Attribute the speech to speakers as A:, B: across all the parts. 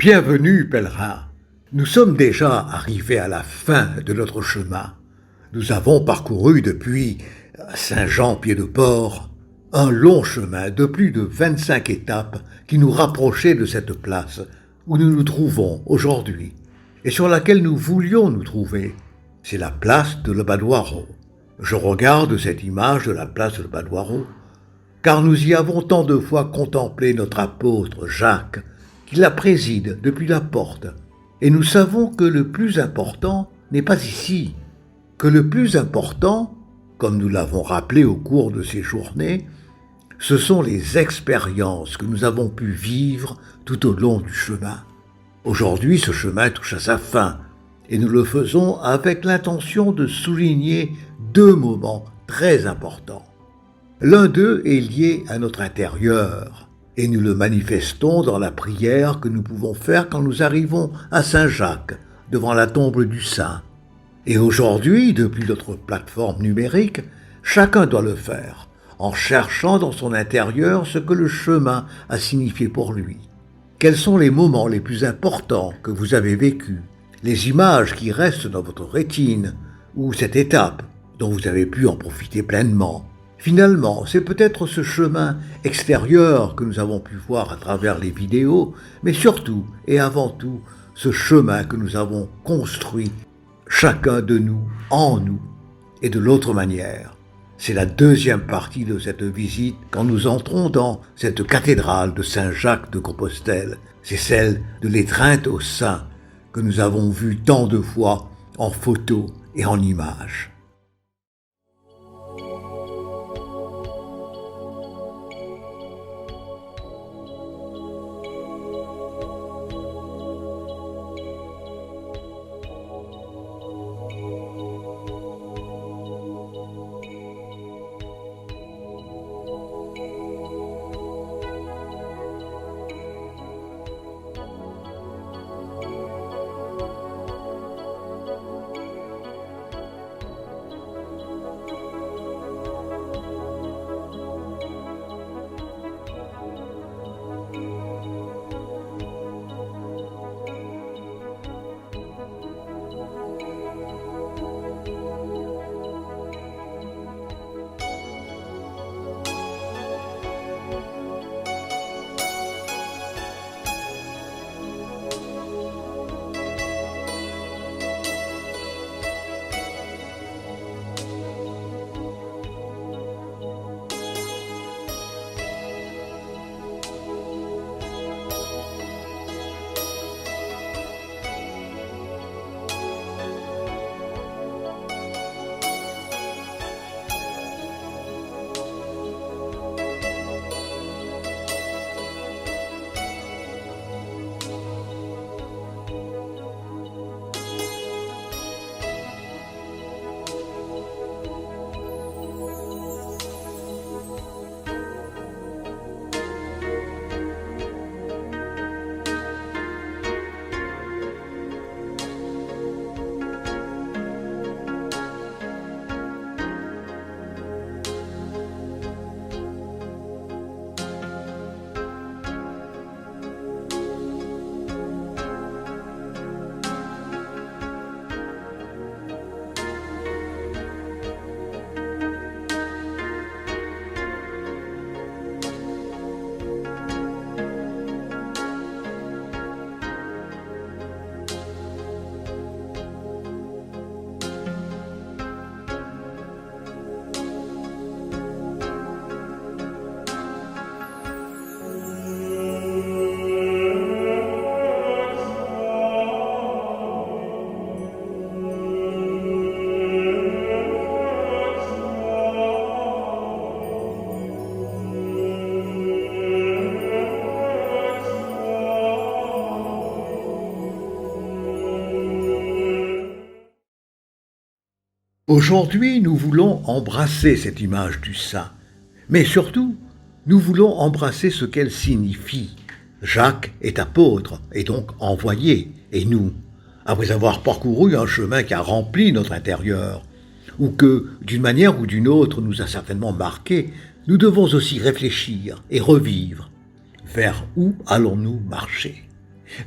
A: Bienvenue, pèlerins. Nous sommes déjà arrivés à la fin de notre chemin. Nous avons parcouru depuis Saint-Jean-Pied-de-Port un long chemin de plus de 25 étapes qui nous rapprochait de cette place où nous nous trouvons aujourd'hui et sur laquelle nous voulions nous trouver. C'est la place de Lebadoiro. Je regarde cette image de la place de Lebadoiro car nous y avons tant de fois contemplé notre apôtre Jacques qui la préside depuis la porte. Et nous savons que le plus important n'est pas ici, que le plus important, comme nous l'avons rappelé au cours de ces journées, ce sont les expériences que nous avons pu vivre tout au long du chemin. Aujourd'hui, ce chemin touche à sa fin, et nous le faisons avec l'intention de souligner deux moments très importants. L'un d'eux est lié à notre intérieur, et nous le manifestons dans la prière que nous pouvons faire quand nous arrivons à Saint-Jacques, devant la tombe du saint. Et aujourd'hui, depuis notre plateforme numérique, chacun doit le faire, en cherchant dans son intérieur ce que le chemin a signifié pour lui. Quels sont les moments les plus importants que vous avez vécus, les images qui restent dans votre rétine, ou cette étape dont vous avez pu en profiter pleinement. Finalement, c'est peut-être ce chemin extérieur que nous avons pu voir à travers les vidéos, mais surtout et avant tout, ce chemin que nous avons construit, chacun de nous, en nous, et de l'autre manière. C'est la deuxième partie de cette visite quand nous entrons dans cette cathédrale de Saint-Jacques de Compostelle. C'est celle de l'étreinte au Saint que nous avons vue tant de fois en photos et en images. Aujourd'hui, nous voulons embrasser cette image du saint, mais surtout, nous voulons embrasser ce qu'elle signifie. Jacques est apôtre et donc envoyé, et nous, après avoir parcouru un chemin qui a rempli notre intérieur, ou que, d'une manière ou d'une autre, nous a certainement marqués, nous devons aussi réfléchir et revivre. Vers où allons-nous marcher ?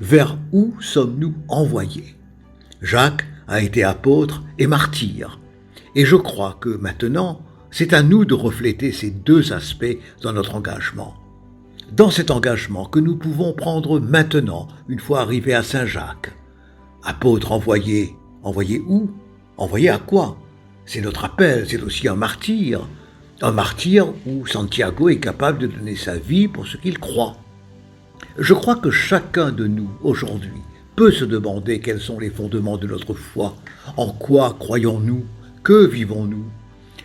A: Vers où sommes-nous envoyés? Jacques a été apôtre et martyr, et je crois que maintenant, c'est à nous de refléter ces deux aspects dans notre engagement. Dans cet engagement que nous pouvons prendre maintenant, une fois arrivés à Saint-Jacques. Apôtre envoyé, envoyé où? Envoyé à quoi? C'est notre appel, c'est aussi un martyr où Santiago est capable de donner sa vie pour ce qu'il croit. Je crois que chacun de nous, aujourd'hui, peut se demander quels sont les fondements de notre foi. En quoi croyons-nous? Que vivons-nous?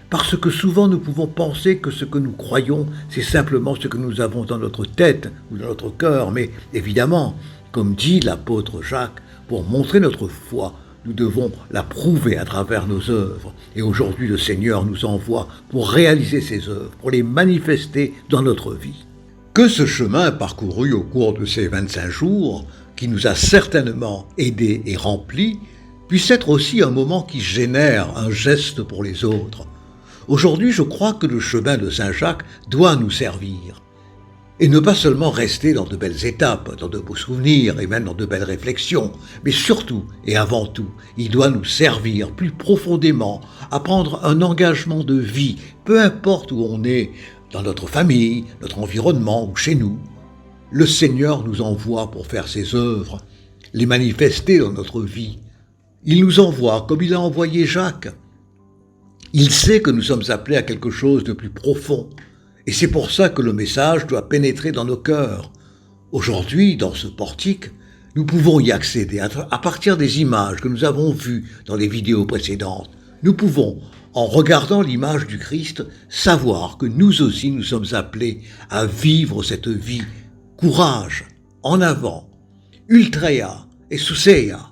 A: Parce que souvent nous pouvons penser que ce que nous croyons, c'est simplement ce que nous avons dans notre tête ou dans notre cœur. Mais évidemment, comme dit l'apôtre Jacques, pour montrer notre foi, nous devons la prouver à travers nos œuvres. Et aujourd'hui, le Seigneur nous envoie pour réaliser ces œuvres, pour les manifester dans notre vie. Que ce chemin parcouru au cours de ces 25 jours, qui nous a certainement aidés et remplis, puisse être aussi un moment qui génère un geste pour les autres. Aujourd'hui, je crois que le chemin de Saint-Jacques doit nous servir. Et ne pas seulement rester dans de belles étapes, dans de beaux souvenirs et même dans de belles réflexions, mais surtout et avant tout, il doit nous servir plus profondément à prendre un engagement de vie, peu importe où on est, dans notre famille, notre environnement ou chez nous. Le Seigneur nous envoie pour faire ses œuvres, les manifester dans notre vie. Il nous envoie comme il a envoyé Jacques. Il sait que nous sommes appelés à quelque chose de plus profond. Et c'est pour ça que le message doit pénétrer dans nos cœurs. Aujourd'hui, dans ce portique, nous pouvons y accéder à partir des images que nous avons vues dans les vidéos précédentes. Nous pouvons, en regardant l'image du Christ, savoir que nous aussi nous sommes appelés à vivre cette vie. Courage, en avant, ultreia et souseia.